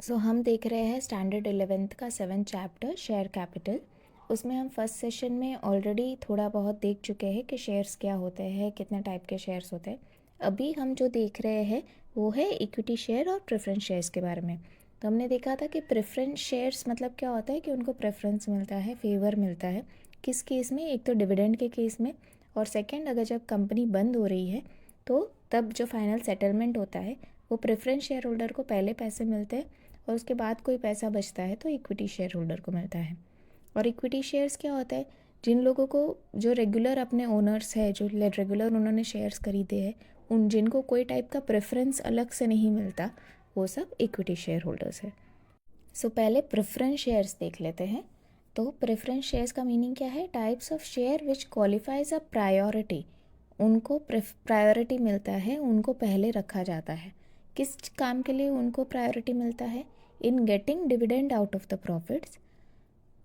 हम देख रहे हैं स्टैंडर्ड 11th का 7th चैप्टर शेयर कैपिटल। उसमें हम फर्स्ट सेशन में ऑलरेडी थोड़ा बहुत देख चुके हैं कि शेयर्स क्या होते हैं, कितने टाइप के शेयर्स होते हैं। अभी हम जो देख रहे हैं वो है इक्विटी शेयर और प्रेफरेंस शेयर्स के बारे में। तो हमने देखा था कि प्रेफरेंस शेयर्स मतलब क्या होता है कि उनको प्रेफरेंस मिलता है, फेवर मिलता है। किस केस में? एक तो डिविडेंड के केस में, और सेकेंड अगर जब कंपनी बंद हो रही है तो तब जो फाइनल सेटलमेंट होता है वो प्रेफरेंस शेयर होल्डर को पहले पैसे मिलते हैं और उसके बाद कोई पैसा बचता है तो इक्विटी शेयर होल्डर को मिलता है। और इक्विटी शेयर्स क्या होता है? जिन लोगों को, जो रेगुलर अपने ओनर्स है, जो रेगुलर उन्होंने शेयर्स खरीदे हैं, उन जिनको कोई टाइप का प्रेफरेंस अलग से नहीं मिलता, वो सब इक्विटी शेयर होल्डर्स है। पहले प्रेफरेंस शेयर्स देख लेते हैं। तो प्रेफरेंस शेयर्स का मीनिंग क्या है? Types of share which qualifies a priority. उनको प्रायोरिटी मिलता है, उनको पहले रखा जाता है। किस काम के लिए उनको प्रायोरिटी मिलता है? In getting dividend out of the profits.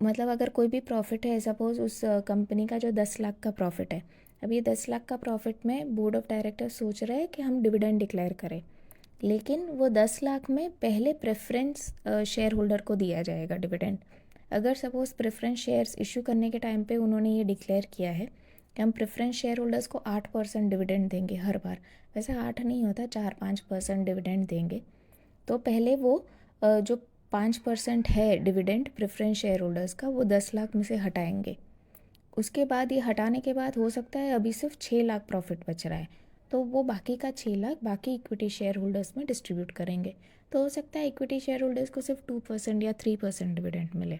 मतलब अगर कोई भी प्रॉफिट है, सपोज उस कंपनी का जो 10 लाख का प्रॉफिट है, अब ये 10 लाख का प्रॉफिट में बोर्ड ऑफ डायरेक्टर सोच रहे हैं कि हम डिविडेंड डिक्लेयर करें, लेकिन वो 10 लाख में पहले प्रेफरेंस शेयर होल्डर को दिया जाएगा डिविडेंड। अगर सपोज प्रेफरेंस शेयर्स इशू करने के टाइम पे उन्होंने ये डिक्लेयर किया है कि हम प्रेफरेंस शेयर होल्डर्स को 8% डिविडेंड देंगे हर बार, वैसे 8 नहीं होता, 4-5% डिविडेंड देंगे, तो पहले वो जो 5% है डिविडेंड प्रेफरेंस शेयर होल्डर्स का, वो 10 लाख में से हटाएंगे। उसके बाद ये हटाने के बाद हो सकता है अभी सिर्फ 6 लाख प्रॉफिट बच रहा है, तो वो बाकी का 6 लाख बाकी इक्विटी शेयर होल्डर्स में डिस्ट्रीब्यूट करेंगे। तो हो सकता है इक्विटी शेयर होल्डर्स को सिर्फ 2% या 3% डिविडेंड मिले।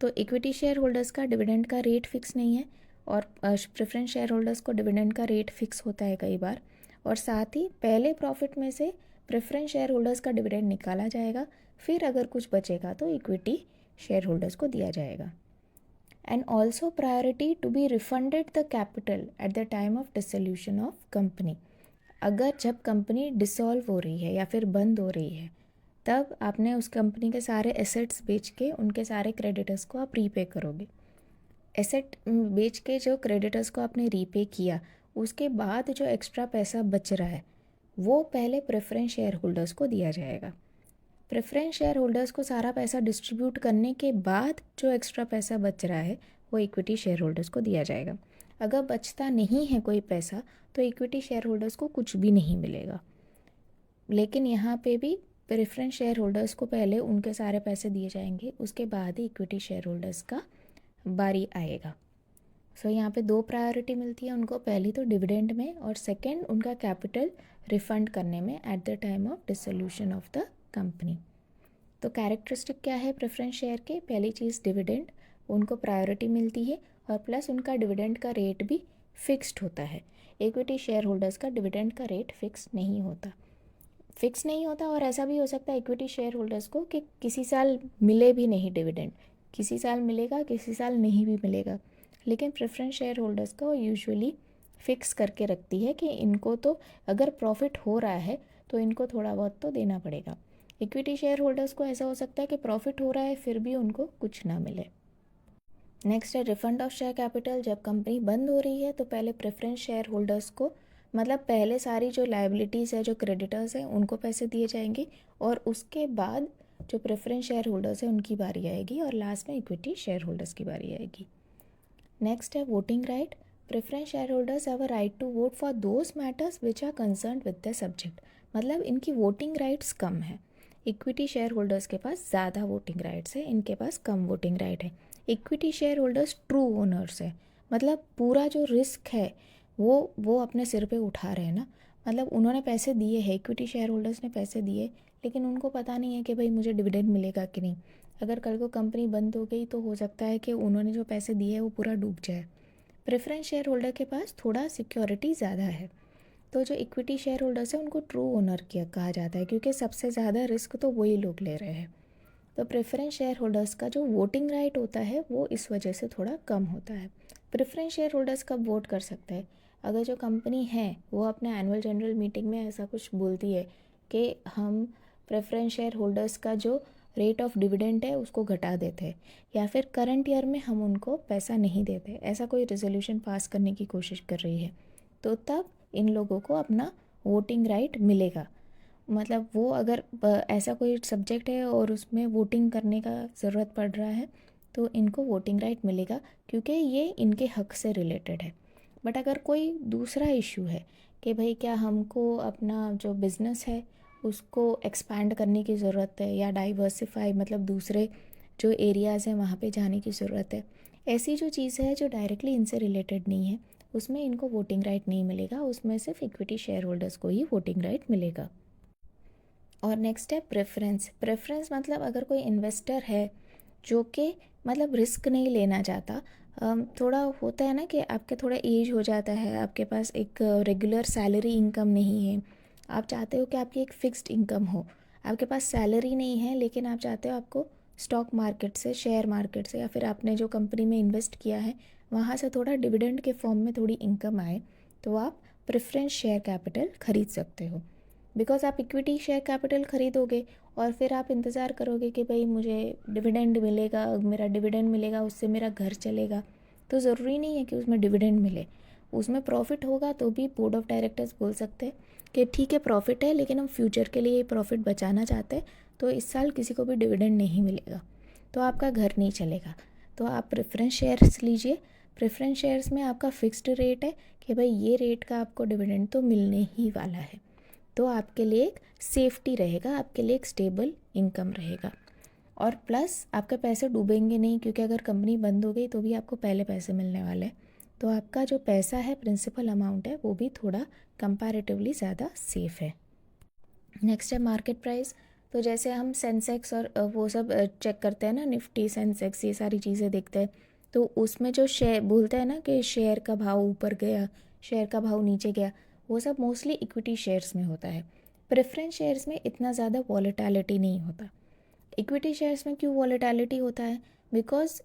तो इक्विटी शेयर होल्डर्स का डिविडेंड का रेट फिक्स नहीं है, और प्रेफरेंस शेयर होल्डर्स को डिविडेंड का रेट फिक्स होता है कई बार। और साथ ही पहले प्रॉफिट में से प्रेफरेंस शेयर होल्डर्स का डिविडेंड निकाला जाएगा, फिर अगर कुछ बचेगा तो इक्विटी शेयर होल्डर्स को दिया जाएगा। And also priority to be refunded the capital at the time of dissolution of company. अगर जब कंपनी डिसॉल्व हो रही है या फिर बंद हो रही है, तब आपने उस कंपनी के सारे एसेट्स बेच के उनके सारे क्रेडिटर्स को आप रीपे करोगे। एसेट बेच के जो क्रेडिटर्स को आपने रीपे किया, उसके बाद जो एक्स्ट्रा पैसा बच रहा है वो पहले प्रेफरेंस शेयर होल्डर्स को दिया जाएगा। प्रेफरेंस शेयर होल्डर्स को सारा पैसा डिस्ट्रीब्यूट करने के बाद जो एक्स्ट्रा पैसा बच रहा है वो इक्विटी शेयर होल्डर्स को दिया जाएगा। अगर बचता नहीं है कोई पैसा तो इक्विटी शेयर होल्डर्स को कुछ भी नहीं मिलेगा। लेकिन यहाँ पे भी प्रेफरेंस शेयर होल्डर्स को पहले उनके सारे पैसे दिए जाएंगे, उसके बाद ही इक्विटी शेयर होल्डर्स का बारी आएगा। यहाँ पे 2 प्रायोरिटी मिलती है उनको, पहली तो डिविडेंड में और सेकंड उनका कैपिटल रिफंड करने में eight the time of dissolution of the company. तो कैरेक्टरिस्टिक क्या है प्रेफरेंस शेयर के? पहली चीज़ डिविडेंड, उनको प्रायोरिटी मिलती है, और प्लस उनका डिविडेंड का रेट भी फिक्स्ड होता है। इक्विटी शेयर होल्डर्स का डिविडेंड का रेट फिक्स नहीं होता, और ऐसा भी हो सकता है इक्विटी शेयर होल्डर्स को कि किसी साल मिले भी नहीं डिविडेंड, किसी साल मिलेगा, किसी साल नहीं भी मिलेगा। लेकिन प्रेफरेंस शेयर होल्डर्स को यूजुअली फिक्स करके रखती है कि इनको तो अगर प्रॉफिट हो रहा है तो इनको थोड़ा बहुत तो देना पड़ेगा। इक्विटी शेयर होल्डर्स को ऐसा हो सकता है कि प्रॉफिट हो रहा है फिर भी उनको कुछ ना मिले। नेक्स्ट है रिफंड ऑफ शेयर कैपिटल। जब कंपनी बंद हो रही है तो पहले प्रेफरेंस शेयर होल्डर्स को, मतलब पहले सारी जो लायबिलिटीज़ है, जो क्रेडिटर्स हैं, उनको पैसे दिए जाएंगे, और उसके बाद जो प्रेफरेंस शेयर होल्डर्स है उनकी बारी आएगी, और लास्ट में इक्विटी शेयर होल्डर्स की बारी आएगी। नेक्स्ट है voting right. Preference share holders have a right to vote for those matters which are concern with the subject. मतलब इनकी वोटिंग राइट्स कम है। इक्विटी शेयर होल्डर्स के पास ज़्यादा वोटिंग राइट्स है, इनके पास कम वोटिंग राइट है। Equity share holders true owners है, मतलब पूरा जो रिस्क है वो अपने सिर पे उठा रहे हैं ना। मतलब उन्होंने पैसे दिए हैं, इक्विटी शेयर होल्डर्स ने पैसे दिए, लेकिन उनको पता नहीं है कि भाई मुझे डिविडेंड मिलेगा कि नहीं। अगर कल को कंपनी बंद हो गई तो हो सकता है कि उन्होंने जो पैसे दिए हैं वो पूरा डूब जाए। प्रेफरेंस शेयर होल्डर के पास थोड़ा सिक्योरिटी ज़्यादा है। तो जो इक्विटी शेयर होल्डर्स है उनको ट्रू ओनर किया कहा जाता है, क्योंकि सबसे ज़्यादा रिस्क तो वही लोग ले रहे हैं। तो प्रेफरेंस शेयर होल्डर्स का जो वोटिंग राइट होता है वो इस वजह से थोड़ा कम होता है। प्रेफरेंस शेयर होल्डर्स कब वोट कर सकते हैं? अगर जो कंपनी है वो अपने एनुअल जनरल मीटिंग में ऐसा कुछ बोलती है कि हम प्रेफरेंस शेयर होल्डर्स का जो रेट ऑफ डिविडेंड है उसको घटा देते हैं, या फिर करंट ईयर में हम उनको पैसा नहीं देते, ऐसा कोई रेजोल्यूशन पास करने की कोशिश कर रही है, तो तब इन लोगों को अपना वोटिंग राइट मिलेगा। मतलब वो अगर ऐसा कोई सब्जेक्ट है और उसमें वोटिंग करने का ज़रूरत पड़ रहा है तो इनको वोटिंग राइट मिलेगा, क्योंकि ये इनके हक से रिलेटेड है। बट अगर कोई दूसरा इशू है कि भाई क्या हमको अपना जो बिज़नेस है उसको एक्सपैंड करने की ज़रूरत है, या डाइवर्सिफाई मतलब दूसरे जो एरियाज़ हैं वहाँ पे जाने की ज़रूरत है, ऐसी जो चीज़ है जो डायरेक्टली इनसे रिलेटेड नहीं है, उसमें इनको वोटिंग राइट नहीं मिलेगा। उसमें सिर्फ इक्विटी शेयर होल्डर्स को ही वोटिंग राइट मिलेगा। और नेक्स्ट है प्रेफरेंस। प्रेफरेंस मतलब अगर कोई इन्वेस्टर है जो कि मतलब रिस्क नहीं लेना चाहता, थोड़ा होता है ना कि आपके थोड़ा एज हो जाता है, आपके पास एक रेगुलर सैलरी इनकम नहीं है, आप चाहते हो कि आपकी एक फ़िक्स्ड इनकम हो, आपके पास सैलरी नहीं है लेकिन आप चाहते हो आपको स्टॉक मार्केट से, शेयर मार्केट से, या फिर आपने जो कंपनी में इन्वेस्ट किया है वहाँ से थोड़ा डिविडेंड के फॉर्म में थोड़ी इनकम आए, तो आप प्रेफरेंस शेयर कैपिटल ख़रीद सकते हो। बिकॉज आप इक्विटी शेयर कैपिटल ख़रीदोगे और फिर आप इंतज़ार करोगे कि भाई मुझे डिविडेंड मिलेगा, मेरा डिविडेंड मिलेगा, उससे मेरा घर चलेगा। तो ज़रूरी नहीं है कि उसमें डिविडेंड मिले, उसमें प्रॉफिट होगा तो भी बोर्ड ऑफ डायरेक्टर्स बोल सकते हैं कि ठीक है प्रॉफिट है लेकिन हम फ्यूचर के लिए ये प्रॉफिट बचाना चाहते हैं, तो इस साल किसी को भी डिविडेंड नहीं मिलेगा, तो आपका घर नहीं चलेगा। तो आप प्रेफरेंस शेयर्स लीजिए। प्रेफरेंस शेयर्स में आपका फिक्स्ड रेट है कि भाई ये रेट का आपको डिविडेंड तो मिलने ही वाला है, तो आपके लिए एक सेफ्टी रहेगा, आपके लिए एक स्टेबल इनकम रहेगा। और प्लस आपके पैसे डूबेंगे नहीं, क्योंकि अगर कंपनी बंद हो गई तो भी आपको पहले पैसे मिलने वाले हैं, तो आपका जो पैसा है, प्रिंसिपल अमाउंट है, वो भी थोड़ा कंपैरेटिवली ज़्यादा सेफ़ है। नेक्स्ट है मार्केट प्राइस। तो जैसे हम सेंसेक्स और वो सब चेक करते हैं ना, निफ्टी, सेंसेक्स, ये सारी चीज़ें देखते हैं, तो उसमें जो शेयर बोलते हैं ना कि शेयर का भाव ऊपर गया, शेयर का भाव नीचे गया, वो सब मोस्टली इक्विटी शेयर्स में होता है। प्रेफरेंस शेयर्स में इतना ज़्यादा वॉलेटिलिटी नहीं होता। इक्विटी शेयर्स में क्यों वॉलेटिलिटी होता है? बिकॉज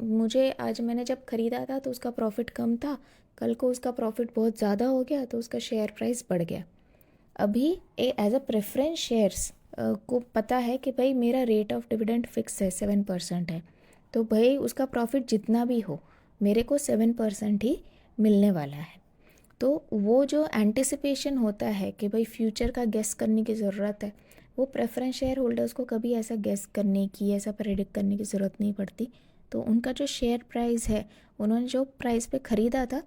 मुझे आज मैंने जब ख़रीदा था तो उसका प्रॉफिट कम था, कल को उसका प्रॉफिट बहुत ज़्यादा हो गया तो उसका शेयर प्राइस बढ़ गया। अभी एज अ प्रेफरेंस शेयर्स को पता है कि भाई मेरा रेट ऑफ डिविडेंड फिक्स है, 7% है, तो भाई उसका प्रॉफिट जितना भी हो मेरे को 7% ही मिलने वाला है। तो वो जो एंटिसिपेशन होता है कि भाई फ्यूचर का गेस करने की ज़रूरत है, वो प्रेफरेंस शेयर होल्डर्स को कभी ऐसा गेस करने की, ऐसा प्रेडिक्ट करने की ज़रूरत नहीं पड़ती। तो उनका जो शेयर प्राइस है, उन्होंने जो प्राइस पे ख़रीदा था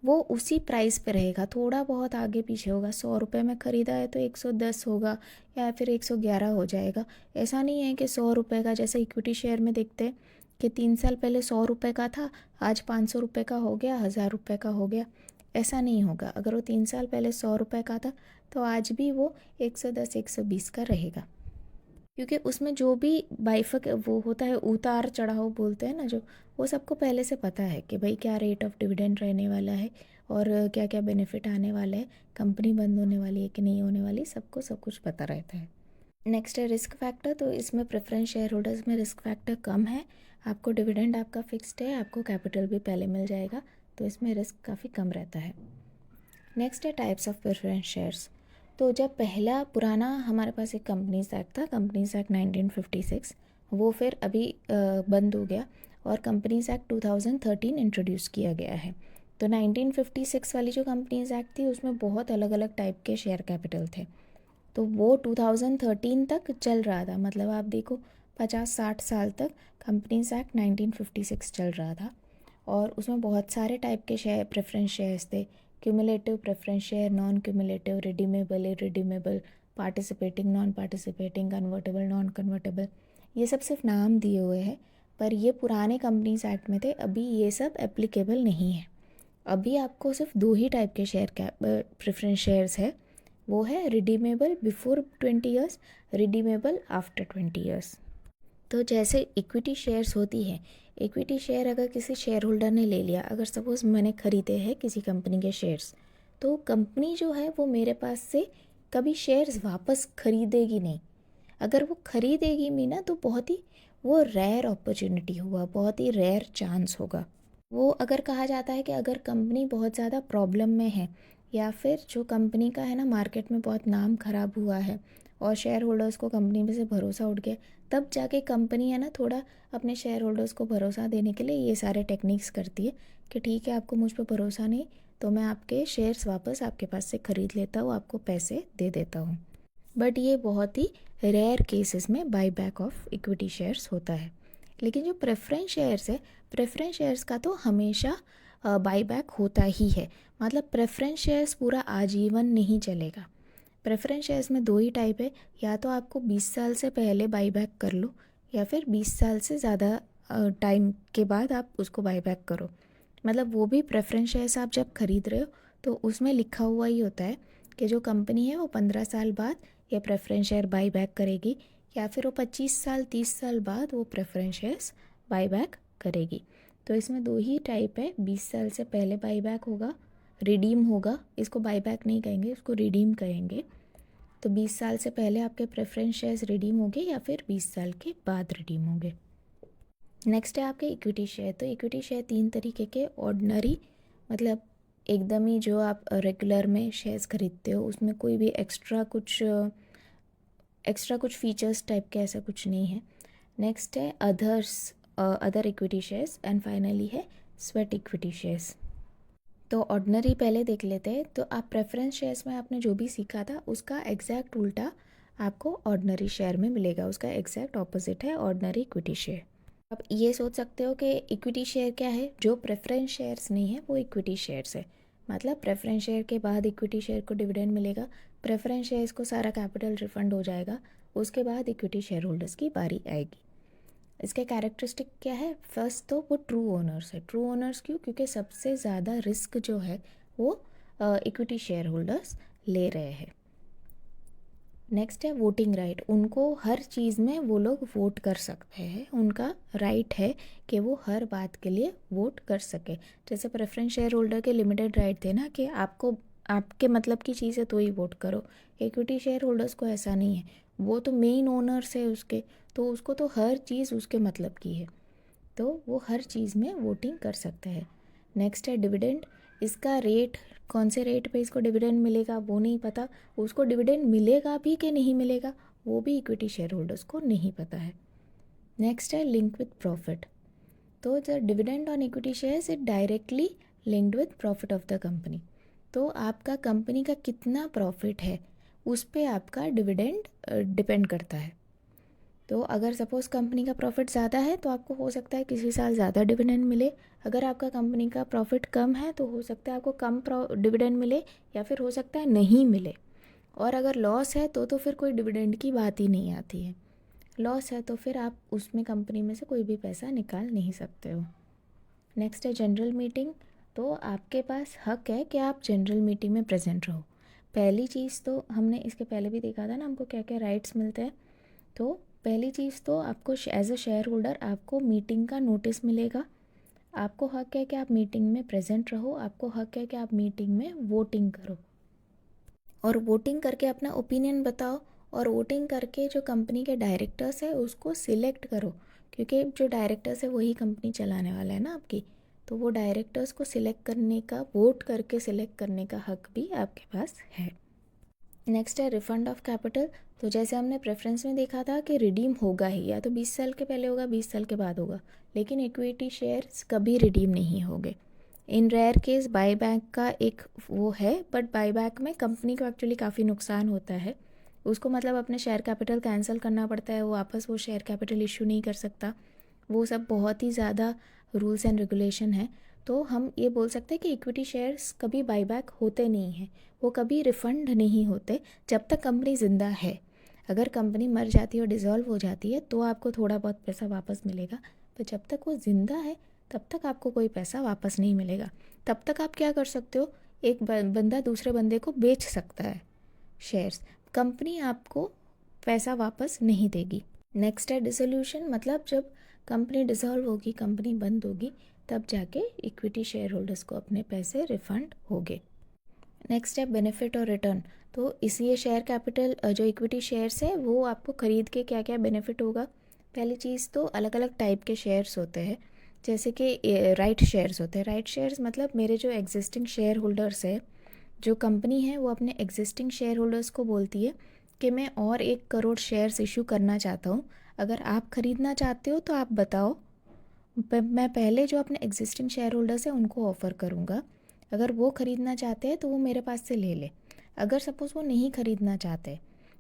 वो उसी प्राइस पे रहेगा, थोड़ा बहुत आगे पीछे होगा। 100 रुपये में ख़रीदा है तो 110 होगा या फिर 111 हो जाएगा। ऐसा नहीं है कि 100 रुपये का, जैसे इक्विटी शेयर में देखते हैं कि 3 साल पहले 100 रुपये का था, आज 500 रुपये का हो गया, 1000 रुपये का हो गया। ऐसा नहीं होगा। अगर वो 3 साल पहले 100 रुपये का था तो आज भी वो 110, 120 का रहेगा, क्योंकि उसमें जो भी बाइफक वो होता है, उतार चढ़ाव बोलते हैं ना जो, वो सबको पहले से पता है कि भाई क्या रेट ऑफ डिविडेंड रहने वाला है और क्या क्या बेनिफिट आने वाला है, कंपनी बंद होने वाली है कि नहीं होने वाली, सबको सब कुछ पता रहता है। नेक्स्ट है रिस्क फैक्टर। तो इसमें प्रेफरेंस शेयर होल्डर्स में रिस्क फैक्टर कम है, आपको डिविडेंड आपका फिक्स्ड है, आपको कैपिटल भी पहले मिल जाएगा, तो इसमें रिस्क काफ़ी कम रहता है। नेक्स्ट है टाइप्स ऑफ प्रेफरेंस शेयर्स। तो जब पहला पुराना हमारे पास एक कंपनीज एक्ट था, कंपनीज एक्ट 1956, वो फिर अभी बंद हो गया और कंपनीज एक्ट 2013 इंट्रोड्यूस किया गया है। तो 1956 वाली जो कंपनीज एक्ट थी उसमें बहुत अलग अलग टाइप के शेयर कैपिटल थे, तो वो 2013 तक चल रहा था। मतलब आप देखो 50-60 साल तक कंपनीज एक्ट 1956 चल रहा था, और उसमें बहुत सारे टाइप के शेयर, प्रेफरेंस शेयर्स थे। Cumulative preference share, non cumulative, redeemable, irredeemable, participating, non participating, convertible, non convertible, ये सब सिर्फ नाम दिए हुए हैं, पर ये पुराने कंपनीज एक्ट में थे। अभी ये सब एप्लीकेबल नहीं है। अभी आपको सिर्फ दो ही टाइप के शेयर प्रेफरेंस शेयर्स है, वो है redeemable before 20 years, redeemable after 20 years. तो जैसे इक्विटी शेयर्स होती है, इक्विटी शेयर अगर किसी शेयर होल्डर ने ले लिया, अगर सपोज़ मैंने ख़रीदे हैं किसी कंपनी के शेयर्स, तो कंपनी जो है वो मेरे पास से कभी शेयर्स वापस ख़रीदेगी नहीं। अगर वो ख़रीदेगी भी ना तो बहुत ही वो रेयर अपॉर्चुनिटी हुआ, बहुत ही रेयर चांस होगा। वो अगर कहा जाता है कि अगर कंपनी बहुत ज़्यादा प्रॉब्लम में है, या फिर जो कंपनी का है ना मार्केट में बहुत नाम ख़राब हुआ है और शेयर होल्डर्स को कंपनी में से भरोसा उठ गया, तब जाके कंपनी है ना थोड़ा अपने शेयर होल्डर्स को भरोसा देने के लिए ये सारे टेक्निक्स करती है कि ठीक है आपको मुझ पर भरोसा नहीं, तो मैं आपके शेयर्स वापस आपके पास से ख़रीद लेता हूँ, आपको पैसे दे देता हूँ। बट ये बहुत ही रेयर केसेस में by back of equity shares होता है। लेकिन जो प्रेफरेंस शेयर्स है, प्रेफरेंस शेयर्स का तो हमेशा बाई बैक होता ही है। मतलब प्रेफरेंस शेयर्स पूरा आजीवन नहीं चलेगा। प्रेफरेंस शेयर्स में दो ही टाइप है, या तो आपको 20 साल से पहले बाई बैक कर लो, या फिर 20 साल से ज़्यादा टाइम के बाद आप उसको बाई बैक करो। मतलब वो भी प्रेफरेंस शेयर्स आप जब खरीद रहे हो तो उसमें लिखा हुआ ही होता है कि जो कंपनी है वो 15 साल बाद ये प्रेफरेंस शेयर बाई बैक करेगी, या फिर वो 25 साल 30 साल बाद वो प्रेफरेंस शेयर्स बाई बैक करेगी। तो इसमें दो ही टाइप है, 20 साल से पहले बाई बैक होगा, रिडीम होगा, इसको बाई बैक नहीं कहेंगे, इसको रिडीम कहेंगे। तो 20 साल से पहले आपके प्रेफरेंस शेयर्स रिडीम होंगे या फिर 20 साल के बाद रिडीम होंगे। नेक्स्ट है आपके इक्विटी शेयर। तो इक्विटी शेयर 3 तरीके के, ऑर्डिनरी मतलब एकदम ही जो आप रेगुलर में शेयर्स खरीदते हो, उसमें कोई भी एक्स्ट्रा कुछ फीचर्स टाइप के ऐसा कुछ नहीं है। नेक्स्ट है other equity shares, and finally है स्वेट इक्विटी शेयर्स। तो ऑर्डिनरी पहले देख लेते हैं। तो आप प्रेफरेंस शेयर्स में आपने जो भी सीखा था उसका एग्जैक्ट उल्टा आपको ऑर्डिनरी शेयर में मिलेगा, उसका एग्जैक्ट ऑपोजिट है ऑर्डिनरी इक्विटी शेयर। आप ये सोच सकते हो कि इक्विटी शेयर क्या है, जो प्रेफरेंस शेयर्स नहीं है वो इक्विटी शेयर्स है। मतलब प्रेफरेंस शेयर के बाद इक्विटी शेयर को डिविडेंड मिलेगा, प्रेफरेंस शेयर्स को सारा कैपिटल रिफंड हो जाएगा, उसके बाद इक्विटी शेयर होल्डर्स की बारी आएगी। इसके कैरेक्टरिस्टिक क्या है, फर्स्ट तो वो ट्रू ओनर्स है। ट्रू ओनर्स क्यों, क्योंकि सबसे ज़्यादा रिस्क जो है वो इक्विटी शेयर होल्डर्स ले रहे हैं। नेक्स्ट है वोटिंग राइट, उनको हर चीज़ में वो लोग वोट कर सकते हैं, उनका राइट है कि वो हर बात के लिए वोट कर सके। जैसे प्रेफरेंस शेयर होल्डर के लिमिटेड राइट थे ना कि आपको आपके मतलब की चीज़ है तो ही वोट करो। इक्विटी शेयर होल्डर्स को ऐसा नहीं है, वो तो मेन ओनर्स है उसके, तो उसको तो हर चीज़ उसके मतलब की है, तो वो हर चीज़ में वोटिंग कर सकते हैं। नेक्स्ट है डिविडेंड, इसका रेट, कौन से रेट पे इसको डिविडेंड मिलेगा वो नहीं पता, उसको डिविडेंड मिलेगा भी कि नहीं मिलेगा वो भी इक्विटी शेयर होल्डर्स को नहीं पता है। नेक्स्ट है लिंक विथ प्रॉफिट, तो the dividend on equity shares it directly linked with profit of the company. तो आपका कंपनी का कितना प्रॉफिट है उस पर आपका डिविडेंड डिपेंड करता है। तो अगर सपोज़ कंपनी का प्रॉफिट ज़्यादा है तो आपको हो सकता है किसी साल ज़्यादा डिविडेंड मिले, अगर आपका कंपनी का प्रॉफिट कम है तो हो सकता है आपको कम डिविडेंड मिले, या फिर हो सकता है नहीं मिले। और अगर लॉस है तो फिर कोई डिविडेंड की बात ही नहीं आती है। लॉस है तो फिर आप उसमें कंपनी में से कोई भी पैसा निकाल नहीं सकते हो। नेक्स्ट है जनरल मीटिंग, तो आपके पास हक है कि आप जनरल मीटिंग में प्रेजेंट रहो। पहली चीज़ तो हमने इसके पहले भी देखा था ना, हमको क्या क्या राइट्स मिलते हैं। तो पहली चीज़ तो आपको एज अ शेयर होल्डर आपको मीटिंग का नोटिस मिलेगा, आपको हक है कि आप मीटिंग में प्रेजेंट रहो, आपको हक है कि आप मीटिंग में वोटिंग करो और वोटिंग करके अपना ओपिनियन बताओ, और वोटिंग करके जो कंपनी के डायरेक्टर्स है उसको सिलेक्ट करो, क्योंकि जो डायरेक्टर्स है वही कंपनी चलाने वाला है ना आपकी, तो वो डायरेक्टर्स को सिलेक्ट करने का, वोट करके सिलेक्ट करने का हक भी आपके पास है। नेक्स्ट है रिफंड ऑफ कैपिटल, तो जैसे हमने प्रेफरेंस में देखा था कि रिडीम होगा ही, या तो 20 साल के पहले होगा 20 साल के बाद होगा, लेकिन इक्विटी शेयर्स कभी रिडीम नहीं होंगे। इन रेयर केस बाई बैक का एक वो है, बट बाई बैक में कंपनी को एक्चुअली काफ़ी नुकसान होता है, उसको मतलब अपने शेयर कैपिटल कैंसिल करना पड़ता है, वो वापस वो शेयर कैपिटल इशू नहीं कर सकता, वो सब बहुत ही ज़्यादा रूल्स एंड रेगुलेशन है। तो हम ये बोल सकते हैं कि इक्विटी शेयर्स कभी बाईबैक होते नहीं हैं, वो कभी रिफ़ंड नहीं होते जब तक कंपनी ज़िंदा है। अगर कंपनी मर जाती है और डिज़ोल्व हो जाती है तो आपको थोड़ा बहुत पैसा वापस मिलेगा, पर जब तक वो ज़िंदा है तब तक आपको कोई पैसा वापस नहीं मिलेगा। तब तक आप क्या कर सकते हो, एक बंदा दूसरे बंदे को बेच सकता है शेयर्स, कंपनी आपको पैसा वापस नहीं देगी। नेक्स्ट है डिसोल्यूशन, मतलब जब कंपनी डिसॉल्व होगी, कंपनी बंद होगी, तब जाके इक्विटी शेयर होल्डर्स को अपने पैसे रिफंड होंगे। नेक्स्ट है बेनिफिट और रिटर्न, तो इसलिए शेयर कैपिटल जो इक्विटी शेयर्स है वो आपको ख़रीद के क्या क्या बेनिफिट होगा। पहली चीज़ तो अलग अलग टाइप के शेयर्स होते हैं, जैसे कि राइट शेयर्स होते हैं। राइट शेयर्स मतलब मेरे जो एग्जिस्टिंग शेयर होल्डर्स है, जो कंपनी है वो अपने एग्जिस्टिंग शेयर होल्डर्स को बोलती है कि मैं और 1 करोड़ शेयर्स इशू करना चाहता हूँ, अगर आप ख़रीदना चाहते हो तो आप बताओ, मैं पहले जो अपने एग्जिस्टिंग शेयर होल्डर्स हैं उनको ऑफ़र करूँगा, अगर वो ख़रीदना चाहते हैं तो वो मेरे पास से ले ले। अगर सपोज़ वो नहीं ख़रीदना चाहते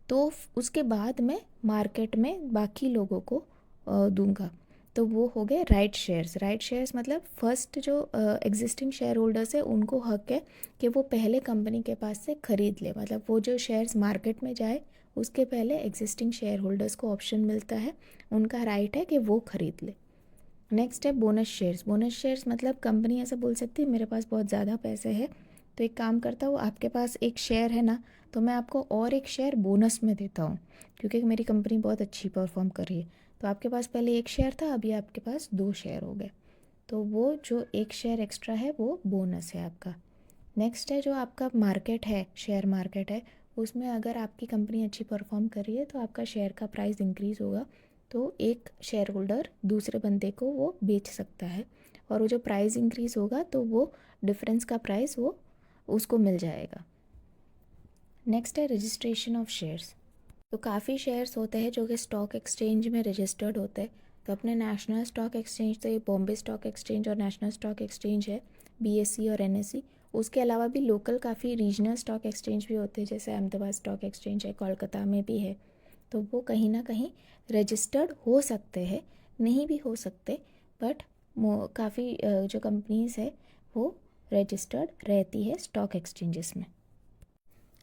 तो उसके बाद मैं मार्केट में बाकी लोगों को दूंगा। तो वो हो गए राइट शेयर्स। राइट शेयर्स मतलब फर्स्ट जो एग्जिस्टिंग शेयर होल्डर्स है उनको हक है कि वो पहले कंपनी के पास से ख़रीद ले, मतलब वो जो शेयर्स मार्केट में जाए उसके पहले एग्जिस्टिंग शेयर होल्डर्स को ऑप्शन मिलता है, उनका राइट है कि वो ख़रीद ले। नेक्स्ट है बोनस शेयर्स। बोनस शेयर्स मतलब कंपनी ऐसा बोल सकती है मेरे पास बहुत ज़्यादा पैसे है तो एक काम करता हूँ, आपके पास एक शेयर है ना, तो मैं आपको और एक शेयर बोनस में देता हूँ क्योंकि मेरी कंपनी बहुत अच्छी परफॉर्म कर रही है। तो आपके पास पहले एक शेयर था, अभी आपके पास 2 शेयर हो गए, तो वो जो एक शेयर एक्स्ट्रा है वो बोनस है आपका। नेक्स्ट है जो आपका मार्केट है, शेयर मार्केट है, उसमें अगर आपकी कंपनी अच्छी परफॉर्म कर रही है तो आपका शेयर का प्राइस इंक्रीज़ होगा, तो एक शेयर होल्डर दूसरे बंदे को वो बेच सकता है और वो जो प्राइस इंक्रीज़ होगा तो वो डिफरेंस का प्राइस वो उसको मिल जाएगा। नेक्स्ट है रजिस्ट्रेशन ऑफ शेयर्स। तो काफ़ी शेयर्स होते हैं जो कि स्टॉक एक्सचेंज में रजिस्टर्ड होते हैं। तो अपने नेशनल स्टॉक एक्सचेंज, तो ये बॉम्बे स्टॉक एक्सचेंज और नेशनल स्टॉक एक्सचेंज है, बीएसई और एनएसई। उसके अलावा भी लोकल काफ़ी रीजनल स्टॉक एक्सचेंज भी होते हैं, जैसे अहमदाबाद स्टॉक एक्सचेंज है, कोलकाता में भी है। तो वो कहीं ना कहीं रजिस्टर्ड हो सकते हैं, नहीं भी हो सकते, बट काफ़ी जो कंपनीज़ है वो रजिस्टर्ड रहती है स्टॉक एक्सचेंजेस में।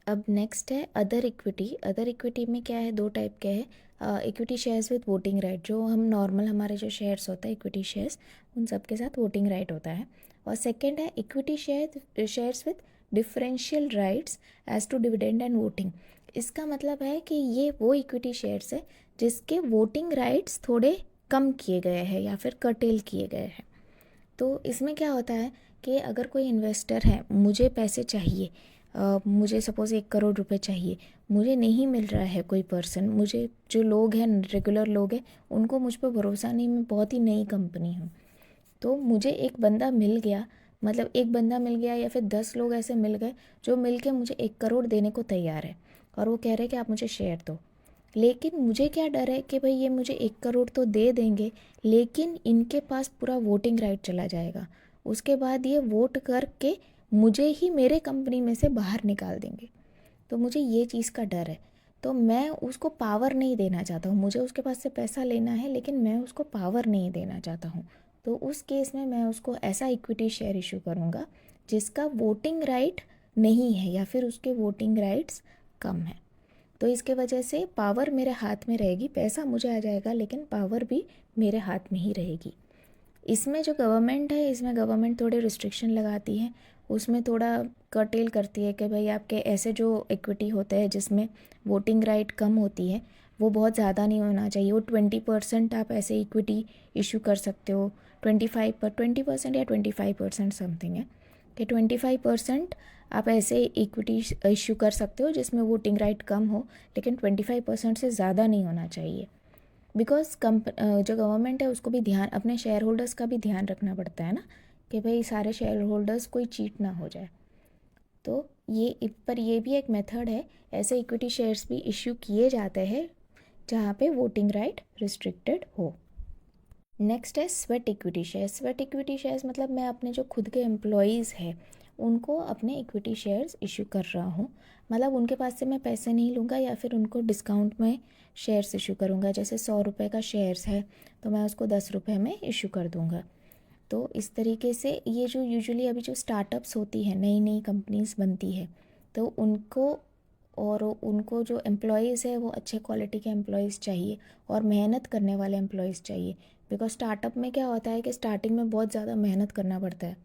अब नेक्स्ट है अदर इक्विटी। अदर इक्विटी में क्या है, 2 टाइप के हैं। Equity shares with voting right, जो हम नॉर्मल हमारे जो शेयर्स होता है इक्विटी शेयर्स, उन सब के साथ वोटिंग राइट होता है। और सेकंड है equity shares with differential rights as to dividend and voting. इसका मतलब है कि ये वो इक्विटी शेयर्स है जिसके वोटिंग राइट्स थोड़े कम किए गए हैं या फिर कर्टेल किए गए हैं। तो इसमें क्या होता है कि अगर कोई इन्वेस्टर है, मुझे पैसे चाहिए, मुझे सपोज़ 1 करोड़ रुपए चाहिए, मुझे नहीं मिल रहा है कोई पर्सन, मुझे जो लोग हैं रेगुलर लोग हैं उनको मुझ पर भरोसा नहीं, मैं बहुत ही नई कंपनी हूँ, तो मुझे एक बंदा मिल गया, मतलब एक बंदा मिल गया या फिर 10 लोग ऐसे मिल गए जो मिल के मुझे 1 करोड़ देने को तैयार है और वो कह रहे हैं कि आप मुझे शेयर दो। लेकिन मुझे क्या डर है कि भाई ये मुझे 1 करोड़ तो दे देंगे, लेकिन इनके पास पूरा वोटिंग राइट चला जाएगा, उसके बाद ये वोट करके मुझे ही मेरे कंपनी में से बाहर निकाल देंगे। तो मुझे ये चीज़ का डर है, तो मैं उसको पावर नहीं देना चाहता हूँ। मुझे उसके पास से पैसा लेना है लेकिन मैं उसको पावर नहीं देना चाहता हूँ। तो उस केस में मैं उसको ऐसा इक्विटी शेयर इशू करूँगा जिसका वोटिंग राइट नहीं है या फिर उसके वोटिंग राइट्स कम है। तो इसके वजह से पावर मेरे हाथ में रहेगी, पैसा मुझे आ जाएगा लेकिन पावर भी मेरे हाथ में ही रहेगी। इसमें जो गवर्नमेंट है, इसमें गवर्नमेंट थोड़े रिस्ट्रिक्शन लगाती है, उसमें थोड़ा कर्टेल करती है कि भाई आपके ऐसे जो इक्विटी होते हैं जिसमें वोटिंग राइट कम होती है वो बहुत ज़्यादा नहीं होना चाहिए। वो 20% आप ऐसे इक्विटी इशू कर सकते हो, 20% या 25% समथिंग है कि 25% आप ऐसे इक्विटी इशू कर सकते हो जिसमें वोटिंग राइट कम हो, लेकिन 25% से ज़्यादा नहीं होना चाहिए। बिकॉज जो गवर्नमेंट है उसको भी ध्यान, अपने शेयर होल्डर्स का भी ध्यान रखना पड़ता है ना, कि भाई सारे शेयर होल्डर्स कोई चीट ना हो जाए। तो ये भी एक मेथड है, ऐसे इक्विटी शेयर्स भी इश्यू किए जाते हैं जहाँ पे वोटिंग राइट रिस्ट्रिक्टेड हो। नेक्स्ट है sweat equity shares. Sweat equity shares मतलब मैं अपने जो खुद के एम्प्लॉयज़ हैं उनको अपने इक्विटी शेयर्स इशू कर रहा हूँ, मतलब उनके पास से मैं पैसे नहीं लूँगा या फिर उनको डिस्काउंट में शेयर्स इशू करूँगा। जैसे 100 रुपये का शेयर्स है तो मैं उसको 10 रुपये में इशू कर दूँगा। तो इस तरीके से ये जो यूजुअली अभी जो स्टार्टअप्स होती है, नई नई कंपनीज बनती है, तो उनको जो एम्प्लॉयज़ है वो अच्छे क्वालिटी के एम्प्लॉयज़ चाहिए और मेहनत करने वाले एम्प्लॉयज़ चाहिए। बिकॉज स्टार्टअप में क्या होता है कि स्टार्टिंग में बहुत ज़्यादा मेहनत करना पड़ता है,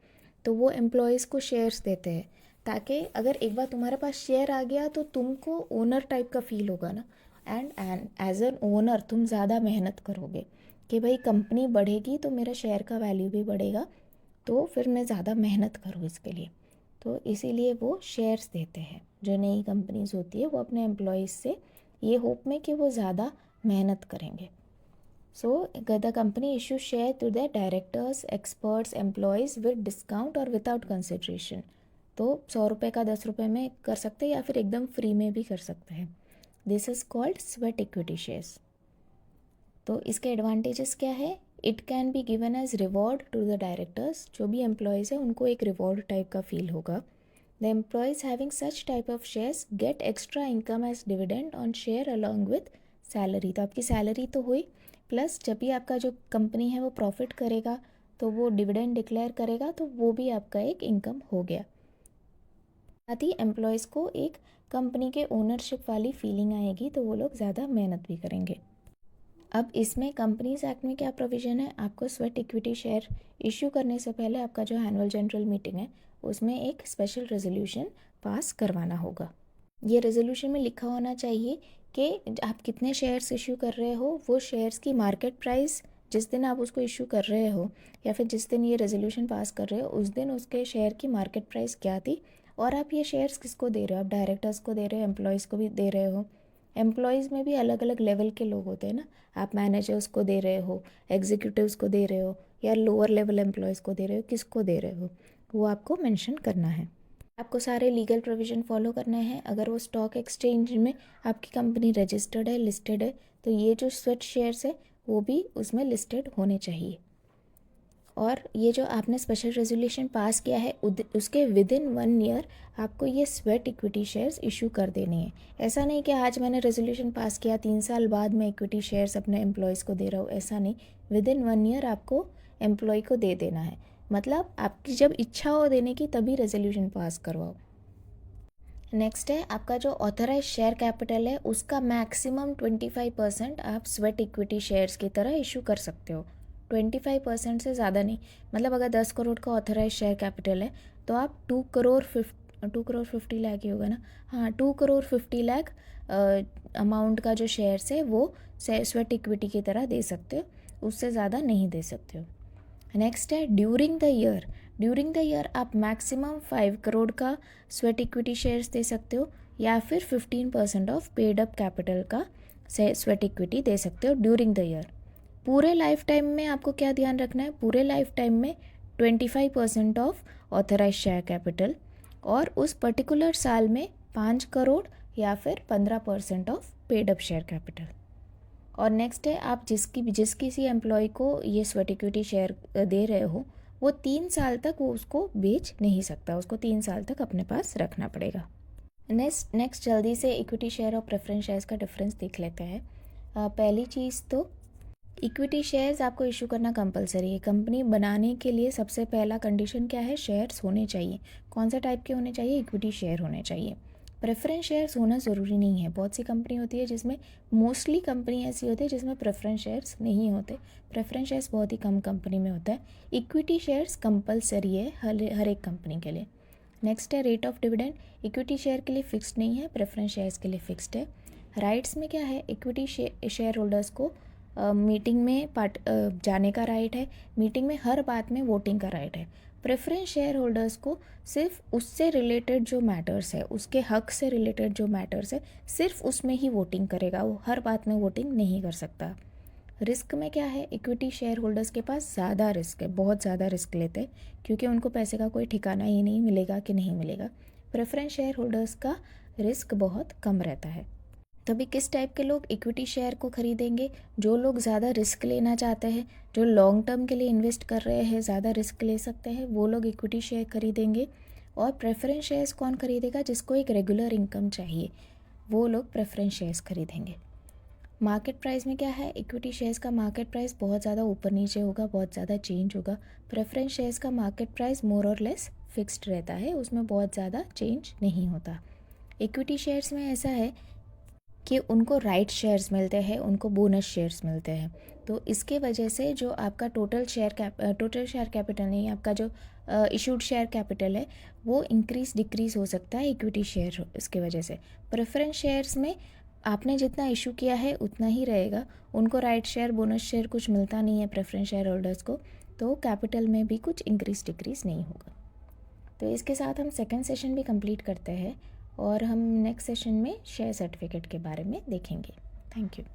तो वो एम्प्लॉयज़ को शेयर्स देते हैं ताकि अगर एक बार तुम्हारे पास शेयर आ गया तो तुमको ओनर टाइप का फील होगा ना, एंड एज एन ओनर तुम ज़्यादा मेहनत करोगे कि भाई कंपनी बढ़ेगी तो मेरा शेयर का वैल्यू भी बढ़ेगा, तो फिर मैं ज़्यादा मेहनत करूँ इसके लिए। तो इसीलिए वो शेयर्स देते हैं, जो नई कंपनीज होती है वो अपने एम्प्लॉयज़ से ये होप में कि वो ज़्यादा मेहनत करेंगे। So the company issue share to the directors, experts, employees with discount और विदाउट कंसिड्रेशन। तो 100 रुपये का 10 रुपये में कर सकते हैं या फिर एकदम फ्री में भी कर सकते हैं। This is called sweat equity shares. तो इसके एडवांटेजेस क्या है, it can be given as reward to the directors. जो भी एम्प्लॉयज़ है उनको एक रिवॉर्ड टाइप का फील होगा the employees having such type of shares get extra income as dividend on share along with salary. तो आपकी सैलरी तो हुई, प्लस जब भी आपका जो कंपनी है वो प्रॉफिट करेगा तो वो डिविडेंड डिक्लेयर करेगा, तो वो भी आपका एक इनकम हो गया। साथ ही एम्प्लॉयज़ को एक कंपनी के ओनरशिप वाली फीलिंग आएगी, तो वो लोग ज़्यादा मेहनत भी करेंगे। अब इसमें कंपनीज एक्ट में क्या प्रोविज़न है, आपको स्वेट इक्विटी शेयर इश्यू करने से पहले आपका जो एनुअल जनरल मीटिंग है उसमें एक स्पेशल रेजोल्यूशन पास करवाना होगा। ये रेजोल्यूशन में लिखा होना चाहिए कि आप कितने शेयर्स इशू कर रहे हो, वो शेयर्स की मार्केट प्राइस जिस दिन आप उसको इशू कर रहे हो या फिर जिस दिन ये रेजोल्यूशन पास कर रहे हो उस दिन उसके शेयर की मार्केट प्राइस क्या थी, और आप ये शेयर्स किसको दे रहे हो। आप डायरेक्टर्स को दे रहे हो, एम्प्लॉयज़ को भी दे रहे हो। एम्प्लॉयज़ में भी अलग अलग लेवल के लोग होते हैं ना, आप मैनेजर्स को दे रहे हो, एग्जीक्यूटिव्स को दे रहे हो, या लोअर लेवल एम्प्लॉयज़ को दे रहे हो, किसको दे रहे हो वो आपको मेंशन करना है। आपको सारे लीगल प्रोविज़न फॉलो करने हैं। अगर वो स्टॉक एक्सचेंज में आपकी कंपनी रजिस्टर्ड है, लिस्टेड है, तो ये जो स्वेट शेयर्स है वो भी उसमें लिस्टेड होने चाहिए। और ये जो आपने स्पेशल रेजोल्यूशन पास किया है उसके विद इन 1 ईयर आपको ये स्वेट इक्विटी शेयर्स इशू कर देने हैं। ऐसा नहीं कि आज मैंने रेजोल्यूशन पास किया 3 साल बाद मैं इक्विटी शेयर्स अपने एम्प्लॉयज़ को दे रहा हूँ, ऐसा नहीं। विद इन 1 ईयर आपको एम्प्लॉय को दे देना है। मतलब आपकी जब इच्छा हो देने की तभी रेजोल्यूशन पास करवाओ। नेक्स्ट है आपका जो ऑथराइज शेयर कैपिटल है उसका मैक्सिमम 25% आप स्वेट इक्विटी शेयर्स की तरह इशू कर सकते हो। 25% से ज़्यादा नहीं। मतलब अगर 10 करोड़ का ऑथराइज शेयर कैपिटल है तो आप 2 करोड़ 50 लाख ही होगा ना, हाँ 2 करोड़ 50 लाख अमाउंट का जो शेयर्स है वो स्वेट इक्विटी की तरह दे सकते हो, उससे ज़्यादा नहीं दे सकते हो। नेक्स्ट है during the year. During the year आप मैक्सिमम 5 करोड़ का स्वेट इक्विटी शेयर्स दे सकते हो, या फिर 15% ऑफ पेड अप कैपिटल का स्वेट इक्विटी दे सकते हो ड्यूरिंग द ईयर। पूरे लाइफ टाइम में आपको क्या ध्यान रखना है, पूरे लाइफ टाइम में 25% ऑफ ऑथराइज शेयर कैपिटल, और उस पर्टिकुलर साल में 5 करोड़ या फिर 15% of paid up share capital. और नेक्स्ट है आप जिस किसी एम्प्लॉय को ये स्वेट इक्विटी शेयर दे रहे हो वो 3 साल तक वो उसको बेच नहीं सकता, उसको 3 साल तक अपने पास रखना पड़ेगा। नेक्स्ट जल्दी से इक्विटी शेयर और प्रेफरेंस शेयर्स का डिफरेंस देख लेते हैं। पहली चीज़ तो इक्विटी शेयर्स आपको इशू करना कंपलसरी है। कंपनी बनाने के लिए सबसे पहला कंडीशन क्या है, शेयर्स होने चाहिए। कौन सा टाइप के होने चाहिए, इक्विटी शेयर होने चाहिए। प्रेफरेंस शेयर्स होना ज़रूरी नहीं है। बहुत सी कंपनी होती है जिसमें, मोस्टली कंपनी ऐसी होती है जिसमें प्रेफरेंस शेयर्स नहीं होते। प्रेफरेंस शेयर्स बहुत ही कम कंपनी में होता है। इक्विटी शेयर्स कंपलसरी है हर एक कंपनी के लिए। नेक्स्ट है rate of dividend. Equity share के लिए फिक्स्ड नहीं है, प्रेफरेंस शेयर्स के लिए फिक्स्ड है। राइट्स में क्या है, इक्विटी शेयर होल्डर्स को मीटिंग में जाने का राइट है, मीटिंग में हर बात में वोटिंग का राइट है। प्रेफरेंस शेयर होल्डर्स को सिर्फ उससे रिलेटेड जो मैटर्स है, उसके हक से रिलेटेड जो मैटर्स है, सिर्फ उसमें ही वोटिंग करेगा, वो हर बात में वोटिंग नहीं कर सकता। रिस्क में क्या है, इक्विटी शेयर होल्डर्स के पास ज़्यादा रिस्क है, बहुत ज़्यादा रिस्क लेते हैं क्योंकि उनको पैसे का कोई ठिकाना ही नहीं, मिलेगा कि नहीं मिलेगा। प्रेफरेंस शेयर होल्डर्स का रिस्क बहुत कम रहता है। तभी किस टाइप के लोग इक्विटी शेयर को खरीदेंगे, जो लोग ज़्यादा रिस्क लेना चाहते हैं, जो लॉन्ग टर्म के लिए इन्वेस्ट कर रहे हैं, ज़्यादा रिस्क ले सकते हैं, वो लोग इक्विटी शेयर खरीदेंगे। और प्रेफरेंस शेयर्स कौन खरीदेगा, जिसको एक रेगुलर इनकम चाहिए, वो लोग प्रेफरेंस शेयर्स खरीदेंगे। मार्केट प्राइस में क्या है, इक्विटी शेयर्स का मार्केट प्राइस बहुत ज़्यादा ऊपर नीचे होगा, बहुत ज़्यादा चेंज होगा। प्रेफरेंस शेयर्स का मार्केट प्राइस मोर और लेस फिक्स्ड रहता है, उसमें बहुत ज़्यादा चेंज नहीं होता। इक्विटी शेयर्स में ऐसा है कि उनको राइट शेयर्स मिलते हैं, उनको बोनस शेयर्स मिलते हैं, तो इसके वजह से जो आपका टोटल शेयर कैपिटल नहीं, आपका जो इशूड शेयर कैपिटल है वो इंक्रीज डिक्रीज हो सकता है इक्विटी शेयर इसके वजह से। प्रेफरेंस शेयर्स में आपने जितना इशू किया है उतना ही रहेगा, उनको राइट शेयर बोनस शेयर कुछ मिलता नहीं है प्रेफरेंस शेयर होल्डर्स को, तो कैपिटल में भी कुछ इंक्रीज डिक्रीज नहीं होगा। तो इसके साथ हम सेकेंड सेशन भी कंप्लीट करते हैं और हम नेक्स्ट सेशन में शेयर सर्टिफिकेट के बारे में देखेंगे। Thank you.